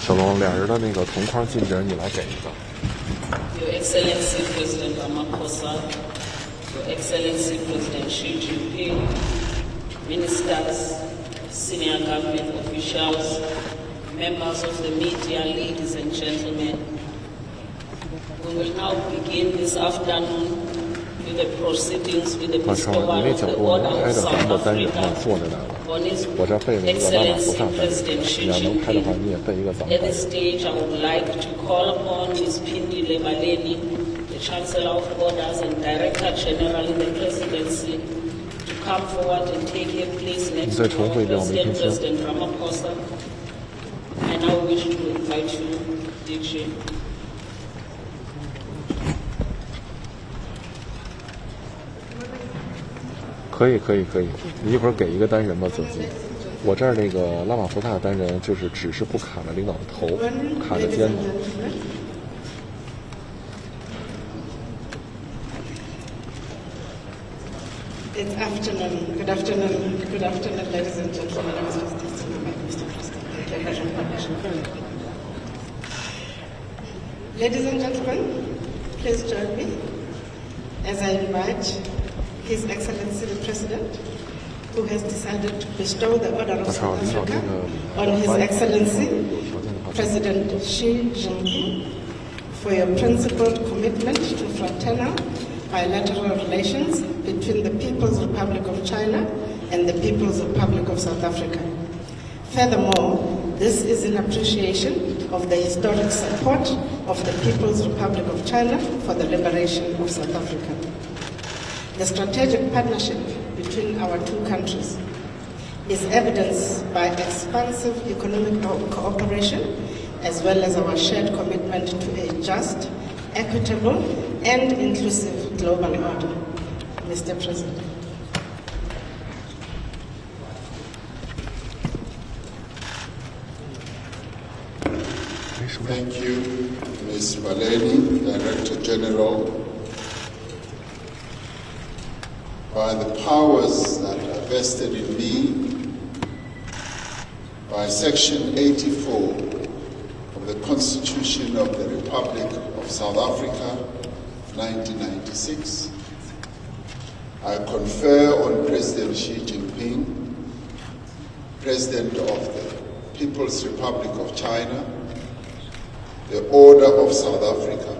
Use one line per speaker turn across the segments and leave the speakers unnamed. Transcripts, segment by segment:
小龙，俩人的那个同框镜子，你来给一个。
Your Excellency President Ramaphosa, Your Excellency President Xi Jinping, Ministers, senior government officials, members of the media, ladies and gentlemen. We will now begin this afternoon with the proceedings with the bestowal of the Order of South Africa on His Excellency President Xi Jinping. At this stage, I would like to call upon Ms. Phindile Baleni, the Chancellor of Orders and Director General in the Presidency, to come forward and take her place next to our President Ramaphosa. I now wish to invite you, DJ.
可以，你一会儿给一个单人吧，自己。我这儿那个拉玛福萨单人就是只是不卡着领导的头，卡着肩膀。
Good afternoon, ladies and gentlemen. Ladies and gentlemen, please join me as I invite His Excellency the President, who has decided to bestow the Order of South Africa on His Excellency President Xi Jinping for your principled commitment to fraternal bilateral relations between the People's Republic of China and the People's Republic of South Africa. Furthermore, this is in appreciation of the historic support of the People's Republic of China for the liberation of South Africa. The strategic partnership between our two countries is evidenced by expansive economic cooperation as well as our shared commitment to a just, equitable, and inclusive global order. Mr. President.
Thank you, Ms. Baleni, Director General. By the powers that are vested in me by Section 84 of the Constitution of the Republic of South Africa, 1996, I confer on President Xi Jinping, President of the People's Republic of China, the Order of South Africa.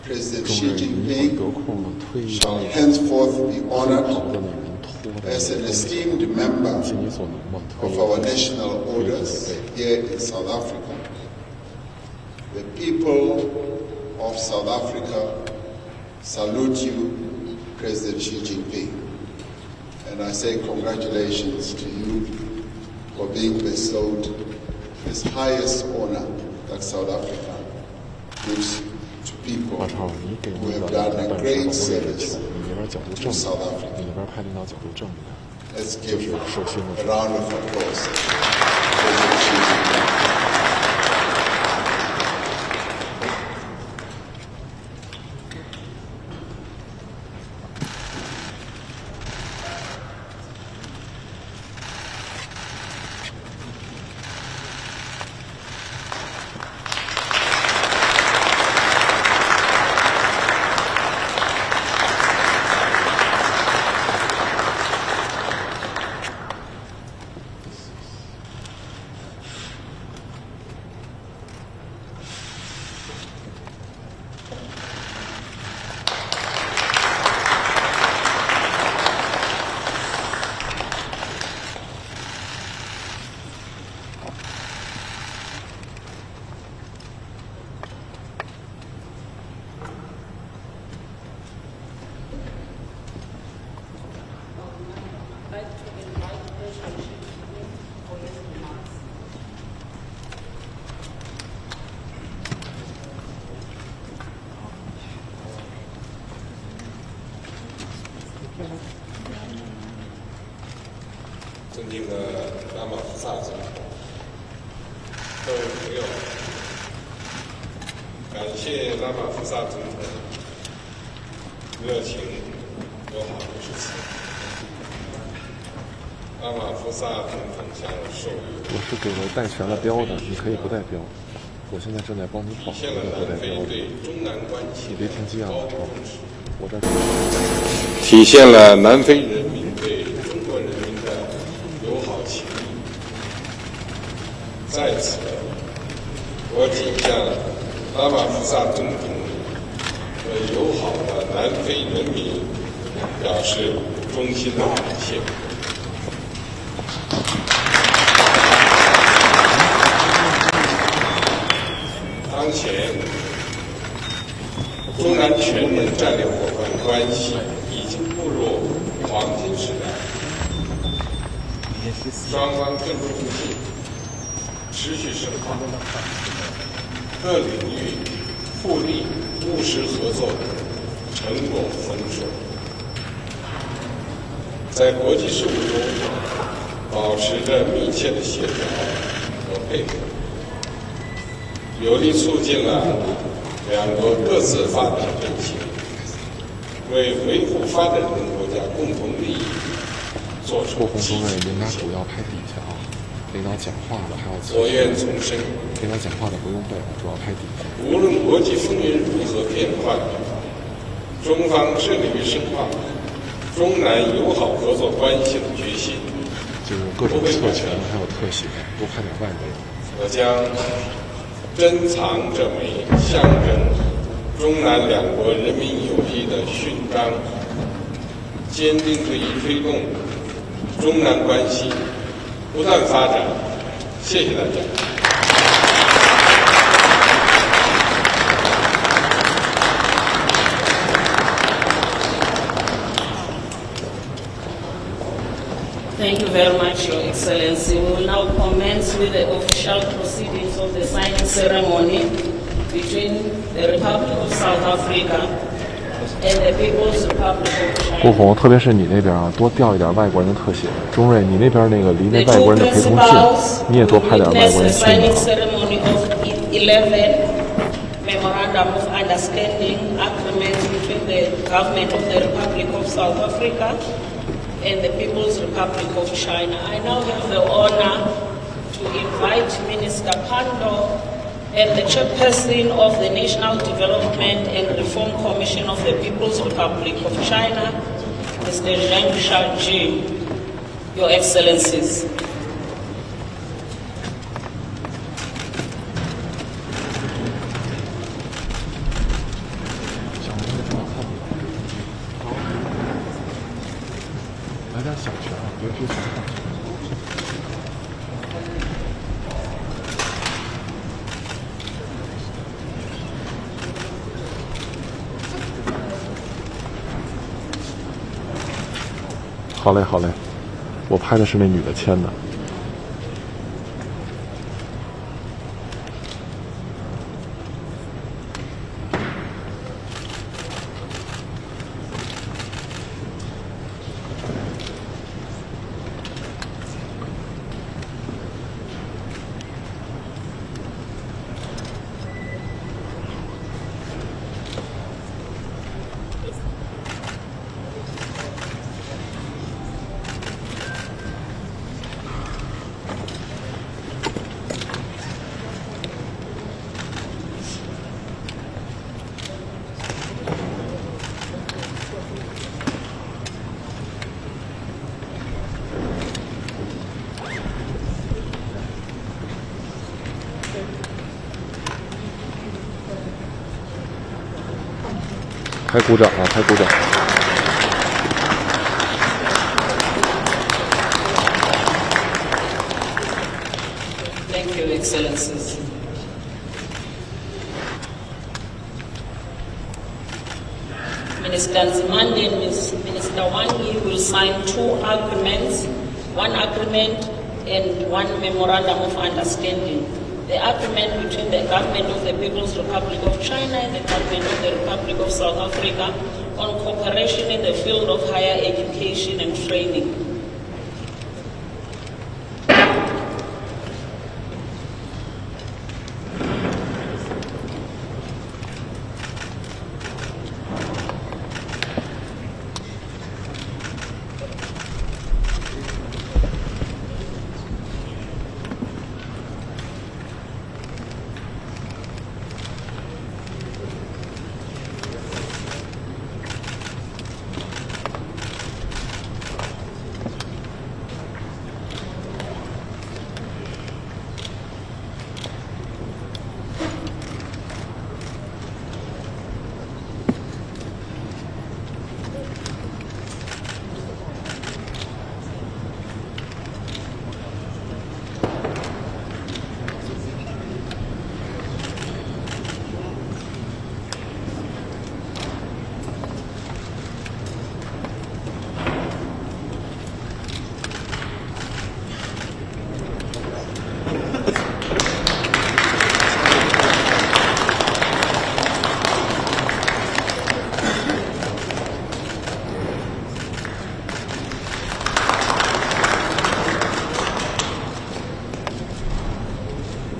President Xi Jinping shall henceforth be honored as an esteemed member of our national orders here in South Africa. The people of South Africa salute you, President Xi Jinping, and I say congratulations to you for being bestowed this highest honor that South Africa gives to people who have done a great service to South Africa. Let's give a round of applause to President Xi Jinping.
尊敬的拉玛福萨总统，各位朋友，感谢拉玛福萨总统热情友好的致辞。拉玛福萨总统向我授予
我是给了带全了标的，你可以不带标。我现在正在帮你保
体现了南非对中南关系
你别听激昂的超，我这
体现了南非人民对中国人民的友好情谊。在此，我谨向拉玛福萨总统和友好的南非人民表示衷心的感谢。当前，中南全面战略伙伴关系已经步入黄金时代，双方政治互信持续深化，各领域互利务实合作成果丰硕，在国际事务中保持着密切的协调和配合。有力促进了两国各自发展振兴，为维护发展中国家共同利益做出积极
应该主要拍底下啊，领导讲话的还要
所愿从深。
领导讲话的不用背，主要拍底下。
无论国际风云如何变幻，中方致力于深化中南友好合作关系的决心，
就是各种特权还有特写，多拍点外国人。
我将珍藏这枚象征中南两国人民友谊的勋章，坚定不移推动中南关系不断发展。谢谢大家。
Thank you very much, Your Excellency. We will now commence with the official proceedings of the signing ceremony between the Republic of South Africa and the People's Republic of
顾
China.
红，特别是你那边啊，多调一点外国人的特写。钟瑞，你那边那个离那
The
外国
two
人的陪同
principals
近，你也多拍点外
witnessed
国
the
人近
signing
啊。
ceremony of 11 Memorandum of Understanding agreements between the Government of the Republic of South Africa and the People's Republic of China. I now have the honor to invite Minister Pando and the chairperson of the National Development and Reform Commission of the People's Republic of China, Mr. Zhang Shaoji, Your Excellencies.
来点小拳啊，别之前。好嘞，好嘞，我拍的是那女的签的。拍鼓掌啊！拍鼓掌。
Thank you, Excellencies. Minister Nzimande and Minister Wangi will sign two agreements, one agreement and one memorandum of understanding. The agreement between the government of the People's Republic of China and the government of the Republic of South Africa on cooperation in the field of higher education and training.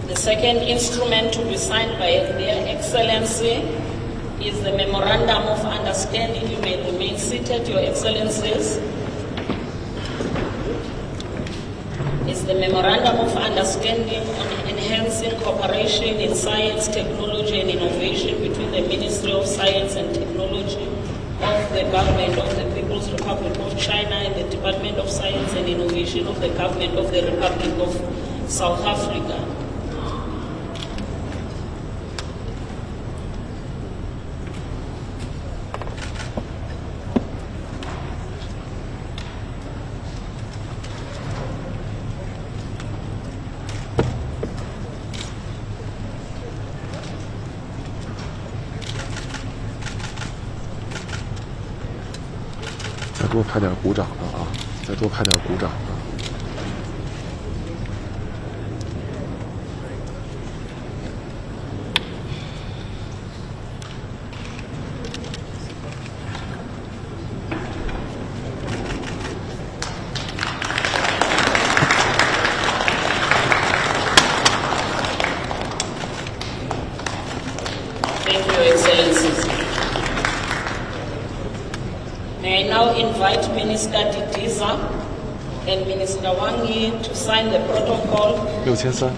The second instrument to be signed by Their Excellency is the Memorandum of Understanding. You may remain seated, Your Excellencies. It's the Memorandum of Understanding on enhancing cooperation in science, technology and innovation between the Ministry of Science and Technology of the Government of the People's Republic of China and the Department of Science and Innovation of the Government of the Republic of South Africa.
再多拍点鼓掌的啊！再多拍点鼓掌的。
Thank you, Your Excellencies. May I now invite Minister Didiza and Minister Wang Yi to sign the protocol
6300。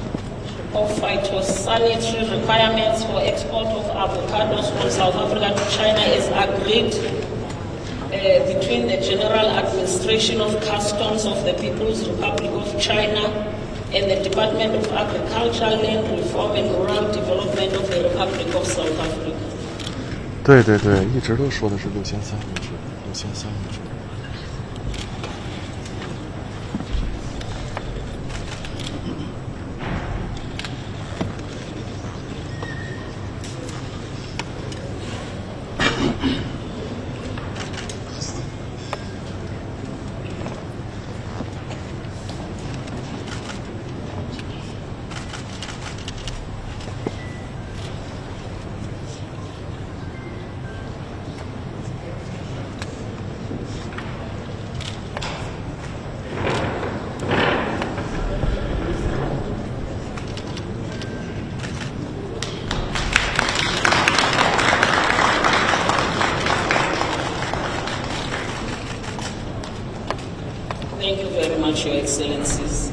of phytosanitary requirements for export of avocados from South Africa to China is agreed between the General Administration of Customs of the People's Republic of China and the Department of Agriculture, Land Reform and Rural Development of the Republic of South Africa.
对对对，一直都说的是6300只，6300只。
Thank you very much, Your Excellencies.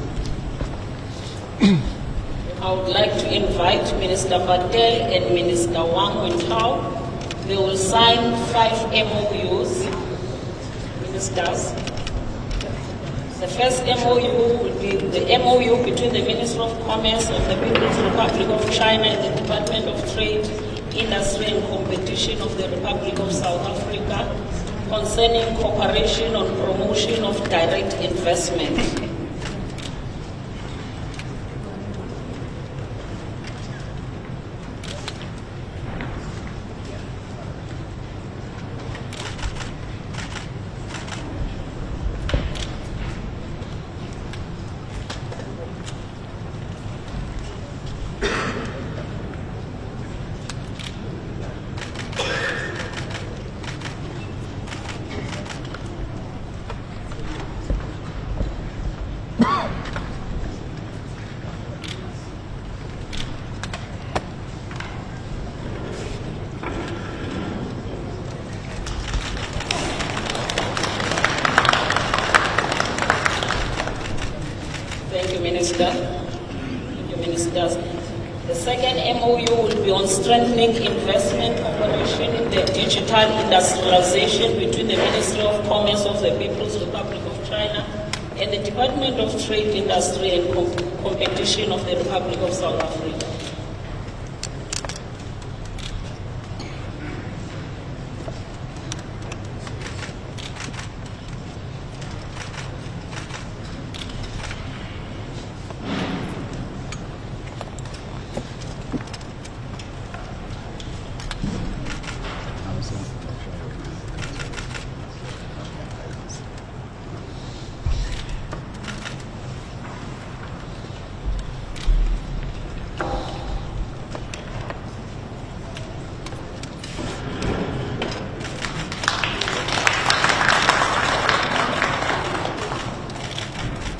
I would like to invite Minister Patel and Minister Wang Wentao. They will sign 5 MOUs. Ministers. The first MOU will be the MOU between the Ministry of Commerce of the People's Republic of China and the Department of Trade, Industry and Competition of the Republic of South Africa concerning cooperation on promotion of direct investment. Minister. Thank you, Ministers. The second MOU will be on strengthening investment cooperation in the digital industrialization between the Ministry of Commerce of the People's Republic of China and the Department of Trade, Industry and Competition of the Republic of South Africa.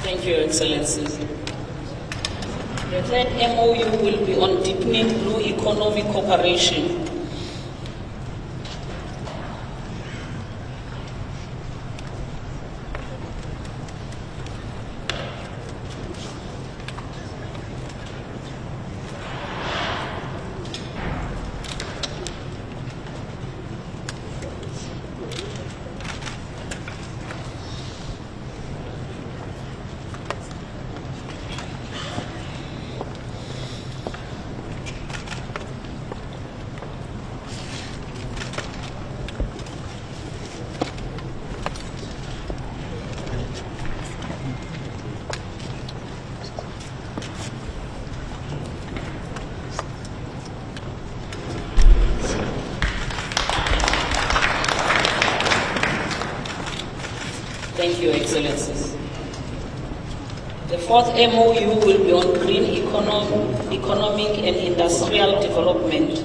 Thank you, Excellencies. The third MOU will be on deepening blue economy cooperation. Thank you, Excellencies. The fourth MOU will be on green economic and industrial development.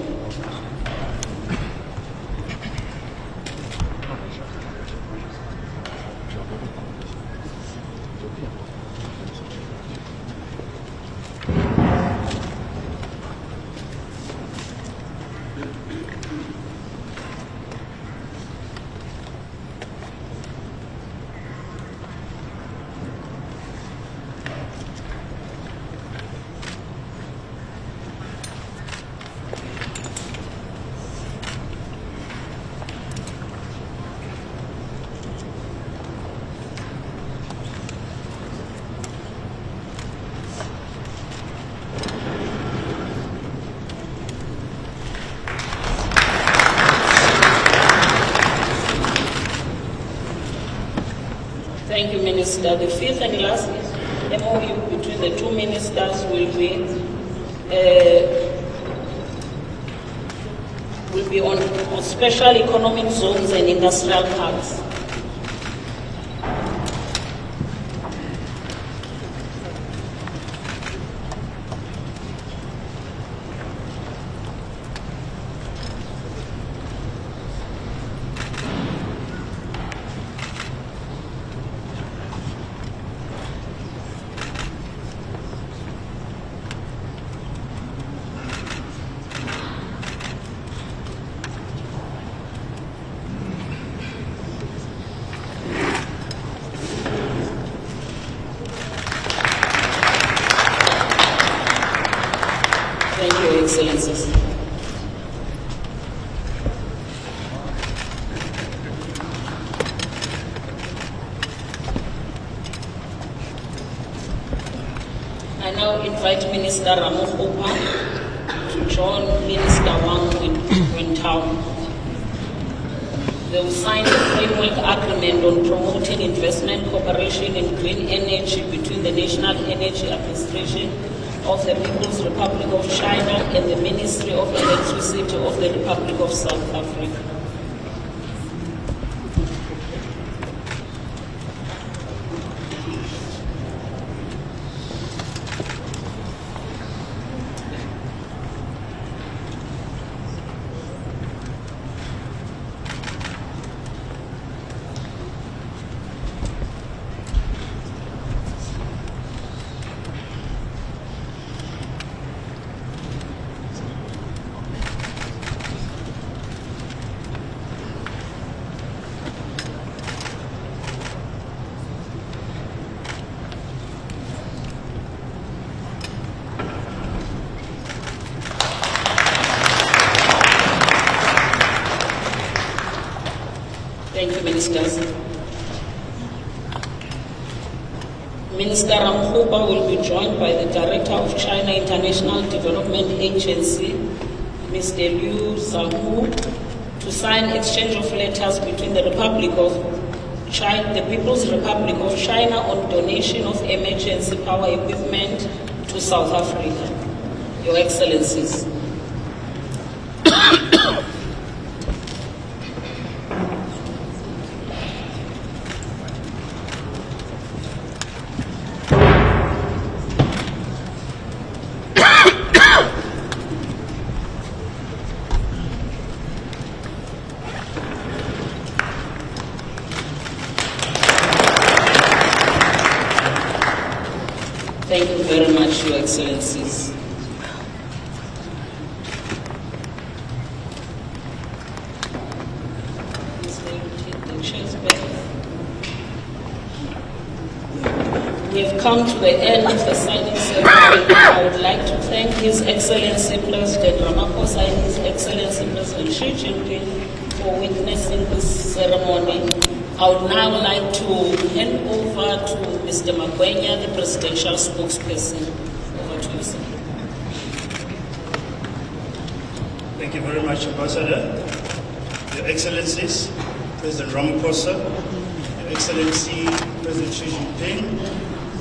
Thank you, Minister. The fifth and last MOU between the two ministers will be on special economic zones and industrial parks. Thank you, Excellencies. I now invite Minister Ramogopa to join Minister Wang in town. They will sign a framework agreement on promoting investment cooperation in green energy between the National Energy Administration of the People's Republic of China and the Ministry of Electricity of the Republic of South Africa. Minister Ramkhuba will be joined by the Director of China International Development Agency, Mr. Liu Zhanghu, to sign exchange of letters between the People's Republic of China on donation of emergency power equipment to South Africa. Your Excellencies. Thank you very much, Your Excellencies. We have come to the end of the signing ceremony. I would like to thank His Excellency President Ramaphosa and His Excellency President Xi Jinping for witnessing this ceremony. I would now like to hand over to Mr. Magwenya, the presidential spokesperson. Over to you, sir.
Thank you very much, Ambassador. Your Excellencies, President Ramaphosa, Your Excellency President Xi Jinping,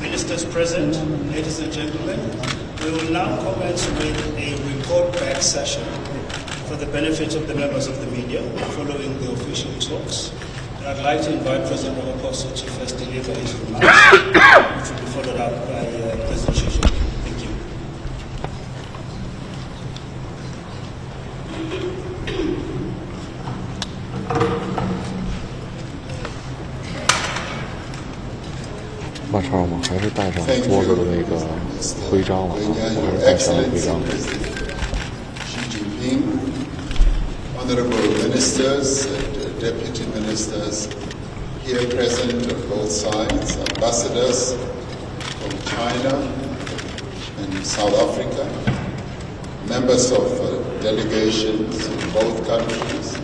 Ministers present, ladies and gentlemen, we will now commence with a report-back session for the benefit of the members of the media following the official talks. I'd like to invite President Ramaphosa to first deliver his remarks, which will be followed up by President Xi Jinping. Thank you.
马超，我们还是带上桌子的那个徽章了啊，我还是带上了徽章。
Honorable ministers and deputy ministers here present on both sides, ambassadors from China and South Africa, members of delegations in both countries,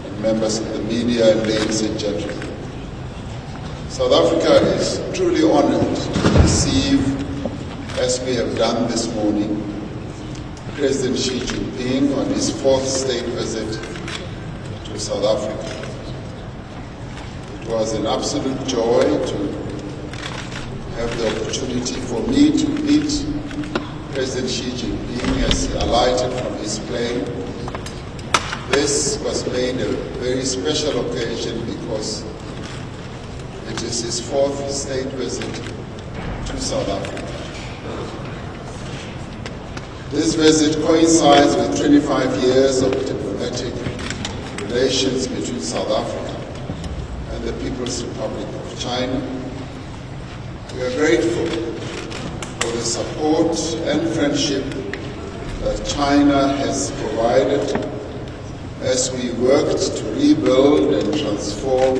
and members of the media, and ladies and gentlemen. South Africa is truly honored to receive, as we have done this morning, President Xi Jinping on his fourth state visit to South Africa. It was an absolute joy to have the opportunity for me to meet President Xi Jinping as he alighted from his plane. This was made a very special occasion because it is his fourth state visit to South Africa. This visit coincides with 25 years of diplomatic relations between South Africa and the People's Republic of China. We are grateful for the support and friendship that China has provided as we worked to rebuild and transform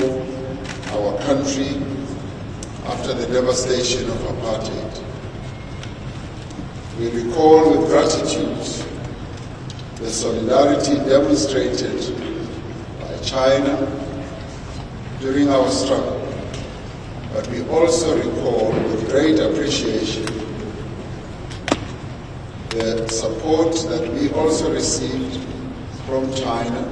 our country after the devastation of apartheid. We recall with gratitude the solidarity demonstrated by China during our struggle, but we also recall with great appreciation the support that we also received from China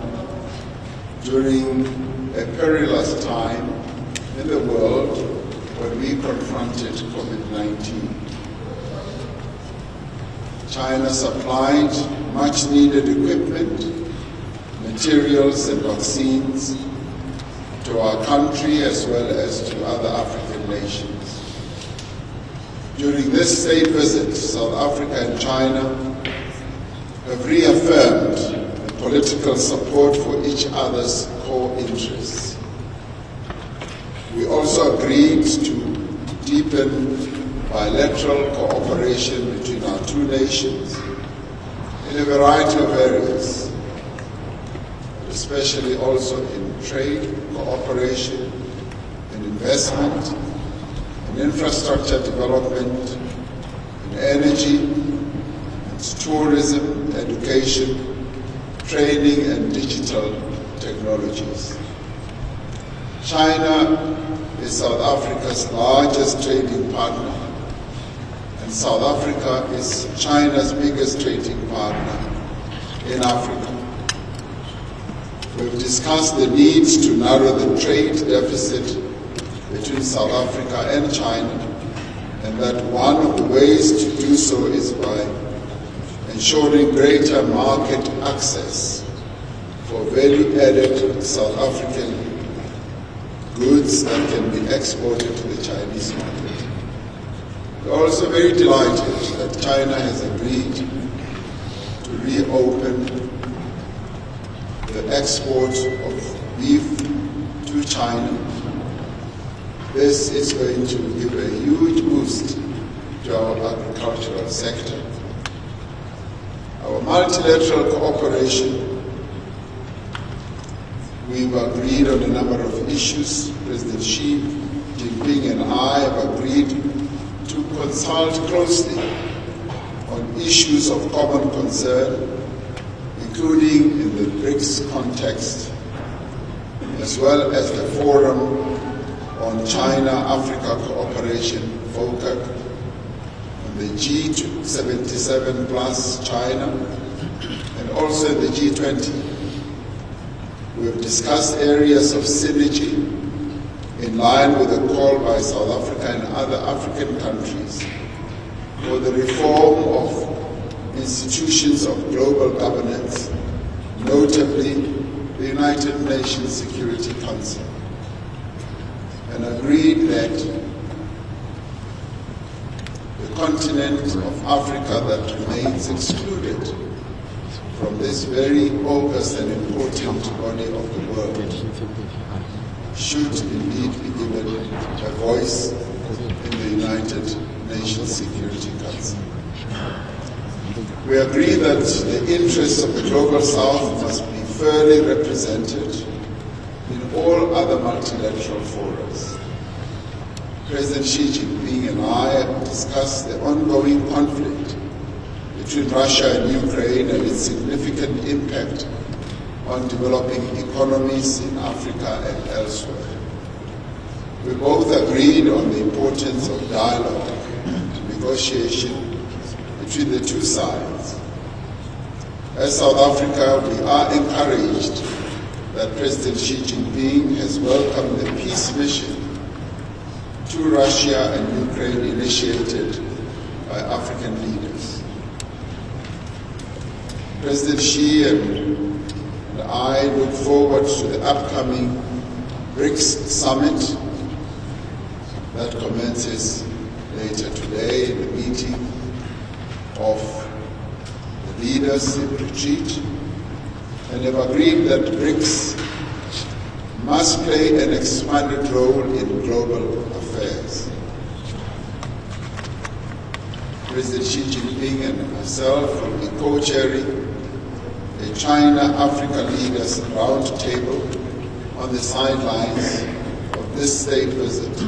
during a perilous time in the world when we confronted COVID-19. China supplied much needed equipment, materials and vaccines to our country as well as to other African nations. During this state visit, South Africa and China have reaffirmed the political support for each other's core interests. We also agreed to deepen bilateral cooperation between our two nations in a variety of areas, especially also in trade, cooperation, in investment, in infrastructure development, in energy, in tourism, education, training, and digital technologies. China is South Africa's largest trading partner, and South Africa is China's biggest trading partner in Africa. We've discussed the need to narrow the trade deficit between South Africa and China, and that one of the ways to do so is by ensuring greater market access for value-added South African goods that can be exported to the Chinese market. We're also very delighted that China has agreed to reopen the export of beef to China. This is going to give a huge boost to our agricultural sector. Our multilateral cooperation, we've agreed on a number of issues. President Xi Jinping and I have agreed to consult closely on issues of common concern, including in the BRICS context, as well as the Forum on China-Africa Cooperation, FOCAC, on the G77 plus China, and also the G20. We have discussed areas of synergy in line with the call by South Africa and other African countries for the reform of institutions of global governance, notably the United Nations Security Council, and agreed that the continent of Africa that remains excluded from this very august and important body of the world should indeed be given a voice in the United Nations Security Council. We agree that the interests of the Global South must be fairly represented in all other multilateral forums. President Xi Jinping and I have discussed the ongoing conflict between Russia and Ukraine and its significant impact on developing economies in Africa and elsewhere. We both agreed on the importance of dialogue and negotiation between the two sides. As South Africa, we are encouraged that President Xi Jinping has welcomed the peace mission to Russia and Ukraine initiated by African leaders. President Xi and I look forward to the upcoming BRICS summit that commences later today, the meeting of the leaders in retreat, and have agreed that BRICS must play an expanded role in global affairs. President Xi Jinping and myself will be co-chairing a China-Africa Leaders Roundtable on the sidelines of this state visit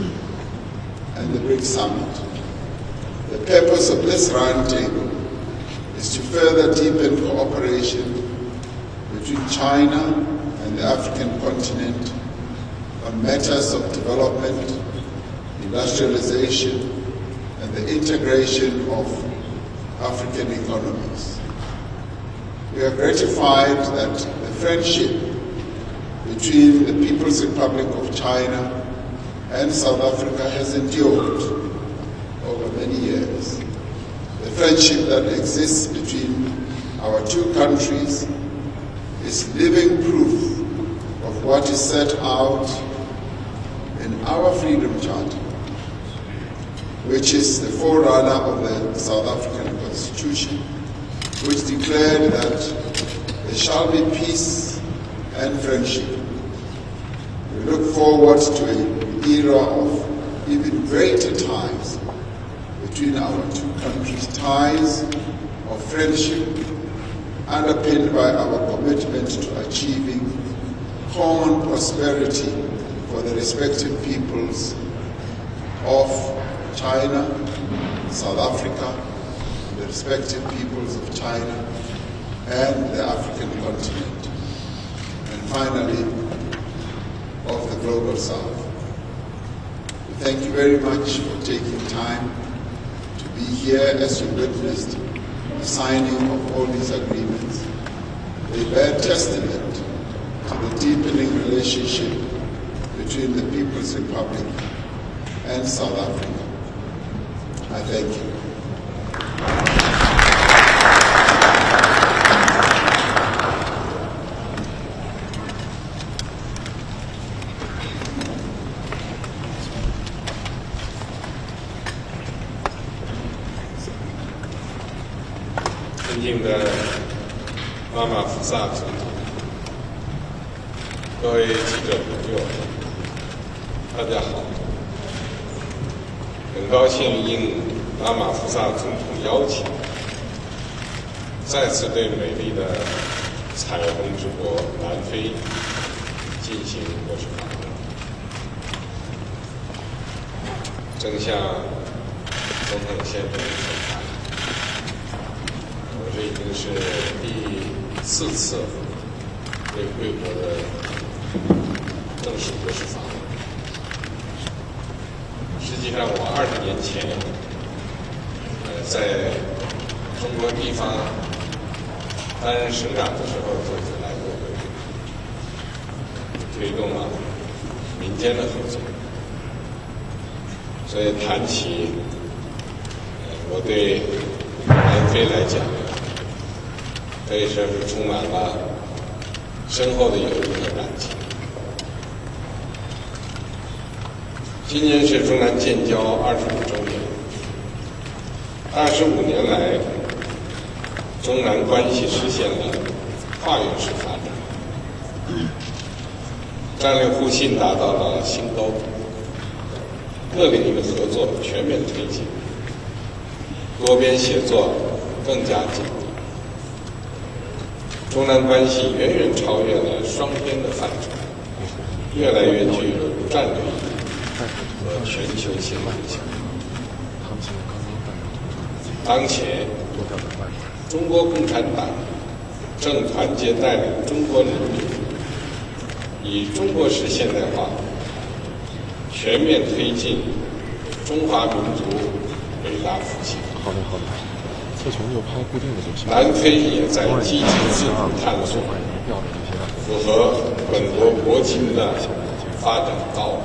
and the BRICS Summit. The purpose of this roundtable is to further deepen cooperation between China and the African continent on matters of development, industrialization, and the integration of African economies. We are gratified that the friendship between the People's Republic of China and South Africa has endured over many years. The friendship that exists between our two countries is living proof of what is set out in our Freedom Charter, which is the forerunner of the South African Constitution, which declared that there shall be peace and friendship. We look forward to an era of even greater ties between our two countries, ties of friendship underpinned by our commitment to achieving common prosperity for the respective peoples of China, South Africa, the respective peoples of China and the African continent, and finally of the Global South. Thank you very much for taking time to be here as you witnessed the signing of all these agreements. They bear testament to the deepening relationship between the People's Republic and South Africa. I thank you.
尊敬的拉玛福萨总统，各位记者朋友，大家好！很高兴应拉玛福萨总统邀请，再次对美丽的彩虹之国南非进行国事访问。正像总统先生所谈，我这已经是第4次对贵国的正式国事访问。实际上，我20年前，在中国地方担任省长的时候就来过贵国，推动了民间的合作。所以谈起我对南非来讲，可以说是充满了深厚的友谊和感情。今年是中南建交25周年，25年来，中南关系实现了跨越式发展，战略互信达到了新高度。各领域合作全面推进，多边协作更加紧密。中南关系远远超越了双边的范畴，越来越具有战略意义和全球性影响。当前，中国共产党正团结带领中国人民以中国式现代化全面推进中华民族伟大复兴。
好的，好的，测拳就拍固定的就行。
南非也在积极自主探索符合本国国情的发展道路。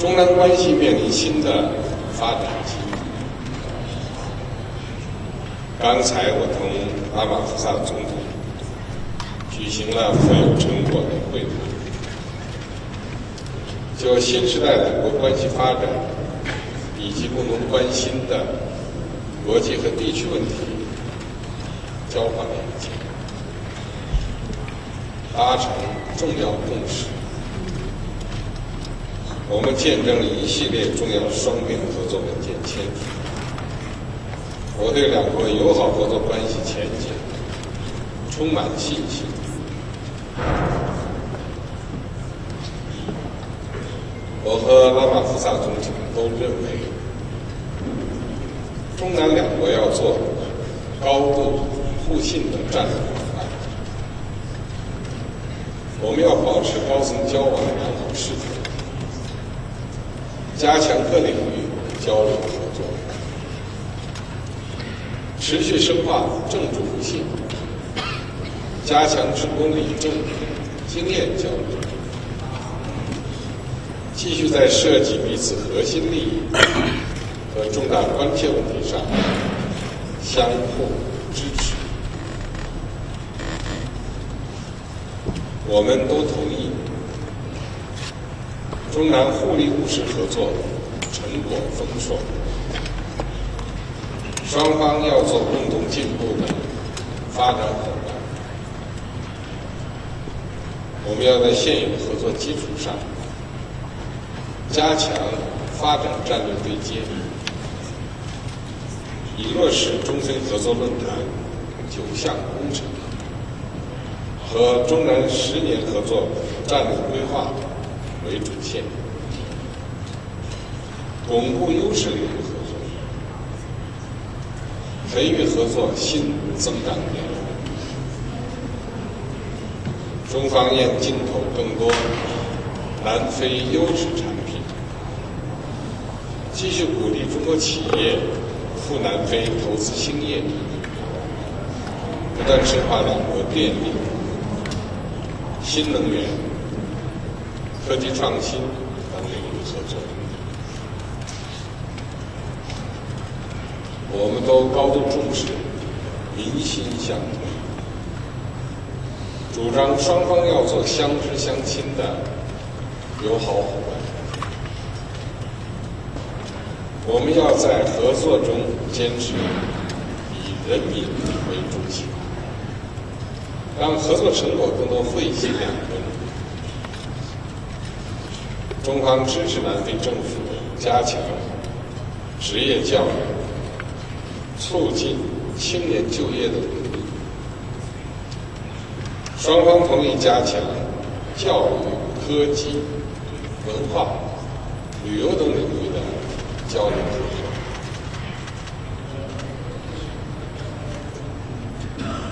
中南关系面临新的发展机遇。刚才我同拉玛福萨总统举行了富有成果的会谈。就新时代两国关系发展以及共同关心的国际和地区问题交换了意见，达成重要共识。我们见证了一系列重要双边合作文件签署。我对两国友好合作关系前景充满信心。我和拉玛福萨总统都认为，中南两国要做高度互信的战略伙伴。我们要保持高层交往良好势头，加强各领域交流合作，持续深化政治互信，加强职工理政经验交流。继续在涉及彼此核心利益和重大关切问题上相互支持。我们都同意，中南互利务实合作成果丰硕，双方要做共同进步的发展伙伴。我们要在现有合作基础上加强发展战略对接，以落实中非合作论坛9项工程和中南10年合作战略规划为主线，巩固优势领域合作，培育合作新增长点。中方应尽投更多南非优质产品，继续鼓励中国企业赴南非投资兴业，不断深化两国电力、新能源、科技创新等领域合作。我们都高度重视民心相通，主张双方要做相知相亲的友好伙伴。我们要在合作中坚持以人民为中心，让合作成果更多惠及两国。中方支持南非政府加强职业教育，促进青年就业的努力。双方同意加强教育、科技、文化、旅游等领域的交流合作。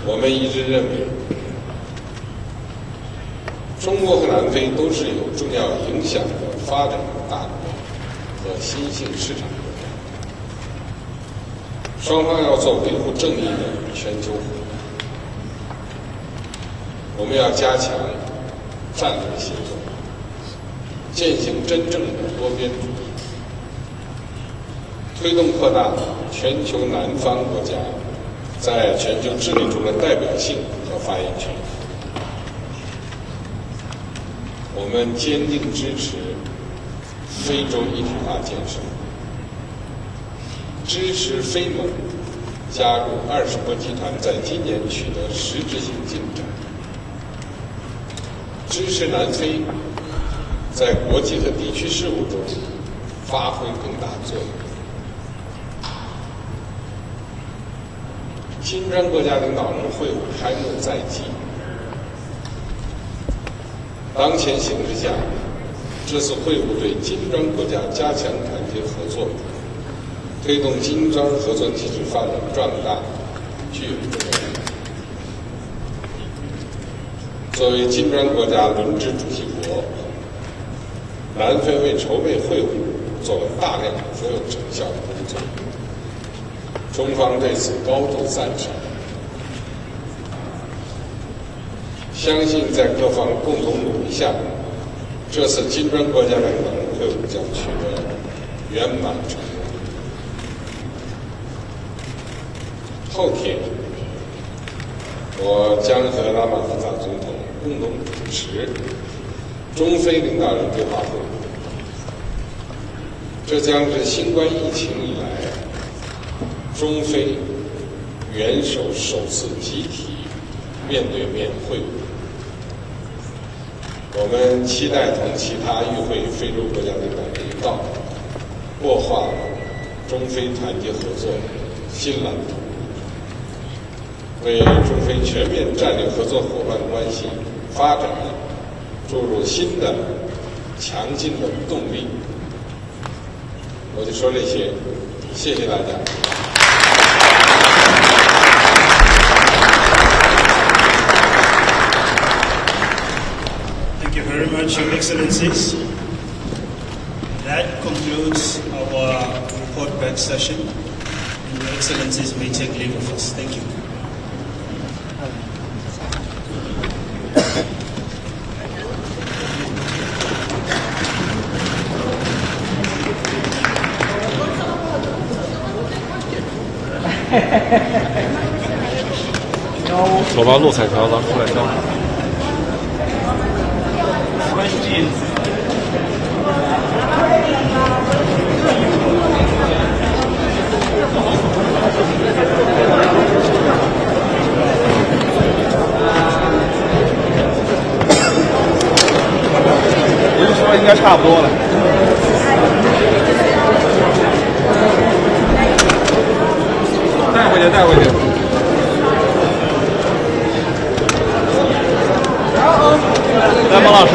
我们一致认为，中国和南非都是有重要影响的发展大国和新兴市场国家，双方要做维护正义的全球伙伴。我们要加强战略协作，践行真正的多边主义，推动扩大全球南方国家在全球治理中的代表性和发言权。我们坚定支持非洲一体化建设，支持非盟加入20国集团在今年取得实质性进展，支持南非在国际和地区事务中发挥更大作用。金砖国家领导人会晤开幕在即，当前形势下，这次会晤对金砖国家加强团结合作，推动金砖合作机制发展壮大具有重要意义。作为金砖国家轮值主席国，南非为筹备会晤做了大量富有成效的工作，中方对此高度赞赏。相信在各方共同努力下，这次金砖国家领导人会晤将取得圆满成功。后天，我将和拉马福萨总统共同主持中非领导人对话会议，这将是新冠疫情以来中非元首首次集体面对面会晤。我们期待同其他与会非洲国家领导人一道，擘画中非团结合作新蓝图，为中非全面战略合作伙伴关系发展注入新的强劲的动力。我就说这些，谢谢大家。
Thank you very much, Your Excellencies. That concludes our report back session. And Your Excellencies may take leave of us. Thank you.
No. 走吧，路彩条，咱们出来交。
我就说应该差不多了。带回去，带回去。来，孟老师。